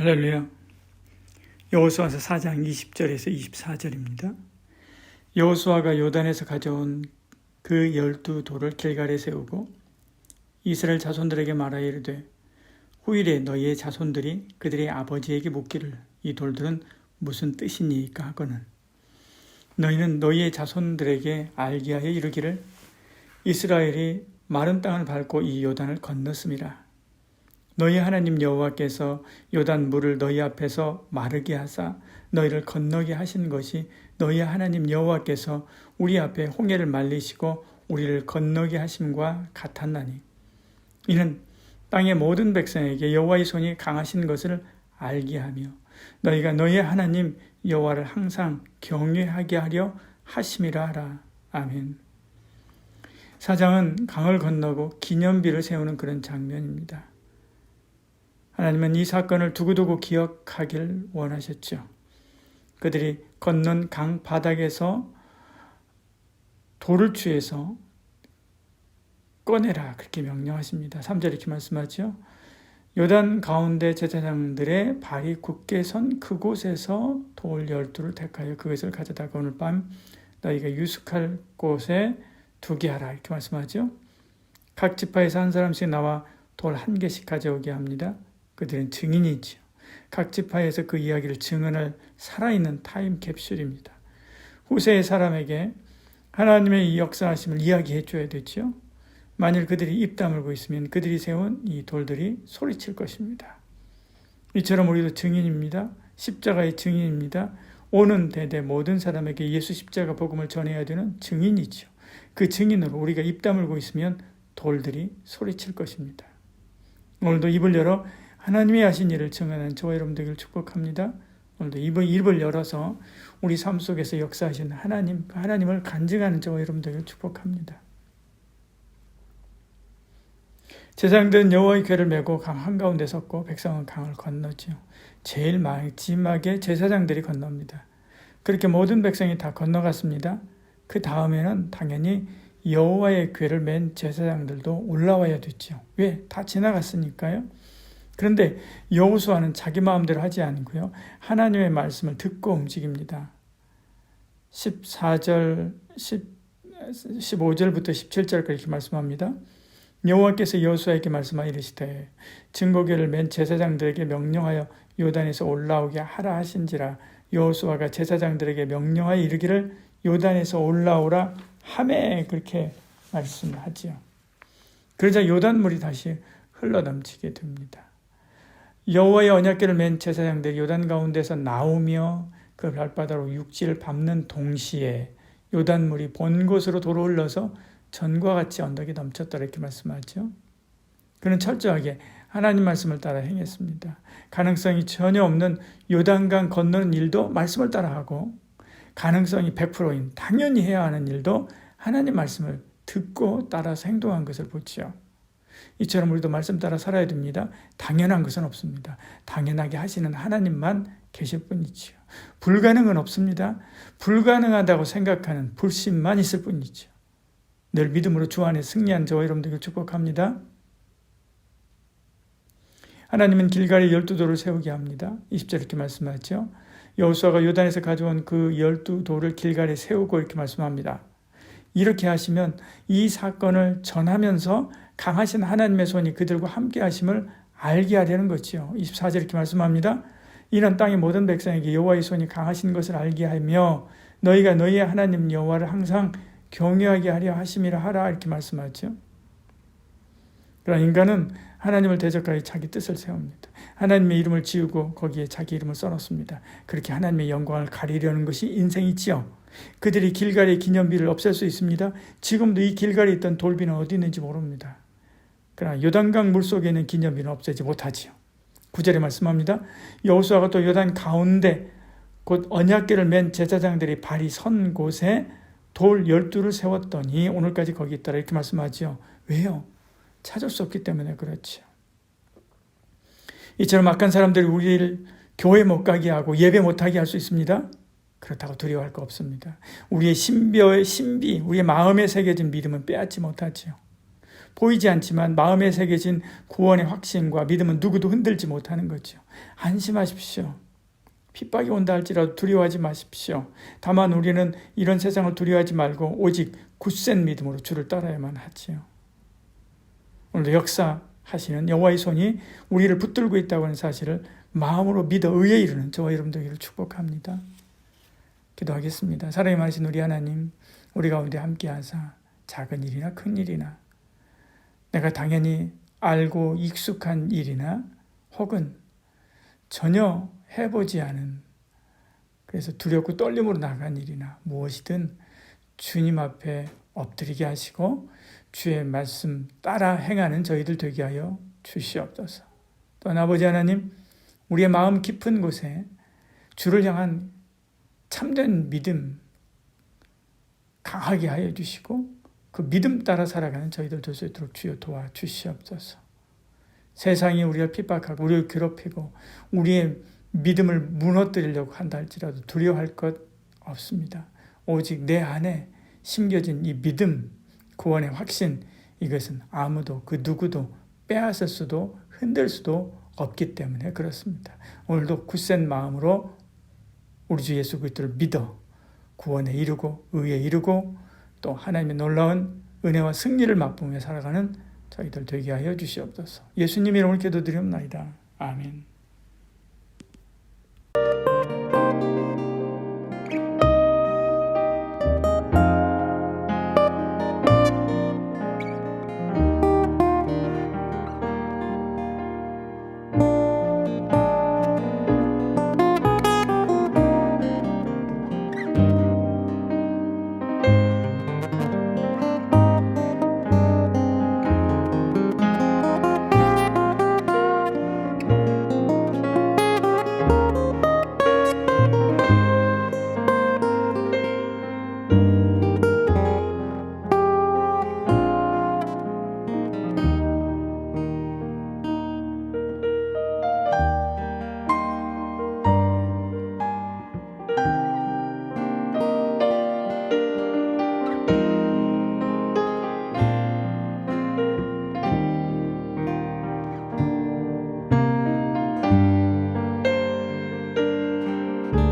할렐루야. 여호수아서 4장 20절에서 24절입니다. 여호수아가 요단에서 가져온 그 12돌을 길갈에 세우고 이스라엘 자손들에게 말하여 이르되 후일에 너희의 자손들이 그들의 아버지에게 묻기를 이 돌들은 무슨 뜻이니까 하거늘 너희는 너희의 자손들에게 알게 하여 이르기를 이스라엘이 마른 땅을 밟고 이 요단을 건넜음이라. 너희 하나님 여호와께서 요단 물을 너희 앞에서 마르게 하사 너희를 건너게 하신 것이 너희 하나님 여호와께서 우리 앞에 홍해를 말리시고 우리를 건너게 하심과 같았나니 이는 땅의 모든 백성에게 여호와의 손이 강하신 것을 알게 하며 너희가 너희 하나님 여호와를 항상 경외하게 하려 하심이라 하라. 아멘. 사장은 강을 건너고 기념비를 세우는 그런 장면입니다. 하나님은 이 사건을 두고두고 기억하길 원하셨죠. 그들이 건넌 강 바닥에서 돌을 취해서 꺼내라 그렇게 명령하십니다. 3절 이렇게 말씀하죠. 요단 가운데 제사장들의 발이 굳게 선 그곳에서 돌 12를 택하여 그것을 가져다가 오늘 밤 너희가 유숙할 곳에 두게 하라 이렇게 말씀하죠. 각 지파에서 한 사람씩 나와 돌 1개씩 가져오게 합니다. 그들은 증인이지요. 각 지파에서 그 이야기를 증언할 살아있는 타임캡슐입니다. 후세의 사람에게 하나님의 이 역사하심을 이야기해 줘야 되죠. 만일 그들이 입 다물고 있으면 그들이 세운 이 돌들이 소리칠 것입니다. 이처럼 우리도 증인입니다. 십자가의 증인입니다. 오는 대대 모든 사람에게 예수 십자가 복음을 전해야 되는 증인이죠. 그 증인으로 우리가 입 다물고 있으면 돌들이 소리칠 것입니다. 오늘도 입을 열어 하나님이 하신 일을 증언하는 저와 여러분 되기를 축복합니다. 오늘도 입을 열어서 우리 삶 속에서 역사하신 하나님을 간증하는 저와 여러분 되기를 축복합니다. 제사장들은 여호와의 궤를 메고 강 한가운데 섰고 백성은 강을 건너지요. 제일 마지막에 제사장들이 건넙니다. 그렇게 모든 백성이 다 건너갔습니다. 그 다음에는 당연히 여호와의 궤를 맨 제사장들도 올라와야 됐죠. 왜? 다 지나갔으니까요. 그런데 여호수아는 자기 마음대로 하지 않고요. 하나님의 말씀을 듣고 움직입니다. 15절부터 17절까지 이렇게 말씀합니다. 여호와께서 여호수아에게 말씀하여 이르시되 증거궤를 맨 제사장들에게 명령하여 요단에서 올라오게 하라 하신지라. 여호수아가 제사장들에게 명령하여 이르기를 요단에서 올라오라 하매 그렇게 말씀하지요. 그러자 요단물이 다시 흘러넘치게 됩니다. 여호와의 언약궤를 맨 제사장들이 요단 가운데서 나오며 그 발바닥으로 육지를 밟는 동시에 요단물이 본 곳으로 도로 흘러서 전과 같이 언덕이 넘쳤더라 이렇게 말씀하죠. 그는 철저하게 하나님 말씀을 따라 행했습니다. 가능성이 전혀 없는 요단강 건너는 일도 말씀을 따라하고 가능성이 100%인 당연히 해야 하는 일도 하나님 말씀을 듣고 따라서 행동한 것을 보지요. 이처럼 우리도 말씀 따라 살아야 됩니다. 당연한 것은 없습니다. 당연하게 하시는 하나님만 계실 뿐이지요. 불가능은 없습니다. 불가능하다고 생각하는 불신만 있을 뿐이죠. 늘 믿음으로 주 안에 승리한 저와 여러분들을 축복합니다. 하나님은 길갈에 12돌을 세우게 합니다. 20절 이렇게 말씀하죠. 여호수아가 요단에서 가져온 그 12돌을 길갈에 세우고 이렇게 말씀합니다. 이렇게 하시면 이 사건을 전하면서 강하신 하나님의 손이 그들과 함께 하심을 알게 하려는 거지요. 24절 이렇게 말씀합니다. 이는 땅의 모든 백성에게 여호와의 손이 강하신 것을 알게 하며 너희가 너희의 하나님 여호와를 항상 경외하게 하려 하심이라 하라 이렇게 말씀하죠. 그러나 인간은 하나님을 대적하여 자기 뜻을 세웁니다. 하나님의 이름을 지우고 거기에 자기 이름을 써놓습니다. 그렇게 하나님의 영광을 가리려는 것이 인생이지요. 그들이 길갈의 기념비를 없앨 수 있습니다. 지금도 이 길갈에 있던 돌비는 어디 있는지 모릅니다. 그러나 요단강 물속에 있는 기념비는 없애지 못하지요. 9절에 말씀합니다. 여호수아가 또 요단 가운데 곧 언약궤를 맨 제사장들이 발이 선 곳에 돌 12를 세웠더니 오늘까지 거기 있더라 이렇게 말씀하지요. 왜요? 찾을 수 없기 때문에 그렇죠. 이처럼 악한 사람들이 우리를 교회 못 가게 하고 예배 못 하게 할 수 있습니다. 그렇다고 두려워할 거 없습니다. 우리의 신비, 우리의 마음에 새겨진 믿음은 빼앗지 못하지요. 보이지 않지만 마음에 새겨진 구원의 확신과 믿음은 누구도 흔들지 못하는 거죠. 안심하십시오. 핍박이 온다 할지라도 두려워하지 마십시오. 다만 우리는 이런 세상을 두려워하지 말고 오직 굳센 믿음으로 주를 따라야만 하지요. 오늘도 역사하시는 여호와의 손이 우리를 붙들고 있다고 하는 사실을 마음으로 믿어 의에 이르는 저와 여러분 되기를 축복합니다. 기도하겠습니다. 사랑이 많으신 우리 하나님, 우리 가운데 함께하사 작은 일이나 큰 일이나 내가 당연히 알고 익숙한 일이나 혹은 전혀 해보지 않은, 그래서 두렵고 떨림으로 나간 일이나 무엇이든 주님 앞에 엎드리게 하시고 주의 말씀 따라 행하는 저희들 되게 하여 주시옵소서. 또한 아버지 하나님, 우리의 마음 깊은 곳에 주를 향한 참된 믿음 강하게 하여 주시고 그 믿음 따라 살아가는 저희들 될 수 있도록 주여 도와주시옵소서. 세상이 우리를 핍박하고 우리를 괴롭히고 우리의 믿음을 무너뜨리려고 한다 할지라도 두려워할 것 없습니다. 오직 내 안에 심겨진 이 믿음, 구원의 확신, 이것은 아무도 그 누구도 빼앗을 수도 흔들 수도 없기 때문에 그렇습니다. 오늘도 굳센 마음으로 우리 주 예수 그리스도를 믿어 구원에 이르고 의에 이르고 또 하나님의 놀라운 은혜와 승리를 맛보며 살아가는 저희들 되게 하여 주시옵소서. 예수님 이름으로 기도드리옵나이다. 아멘.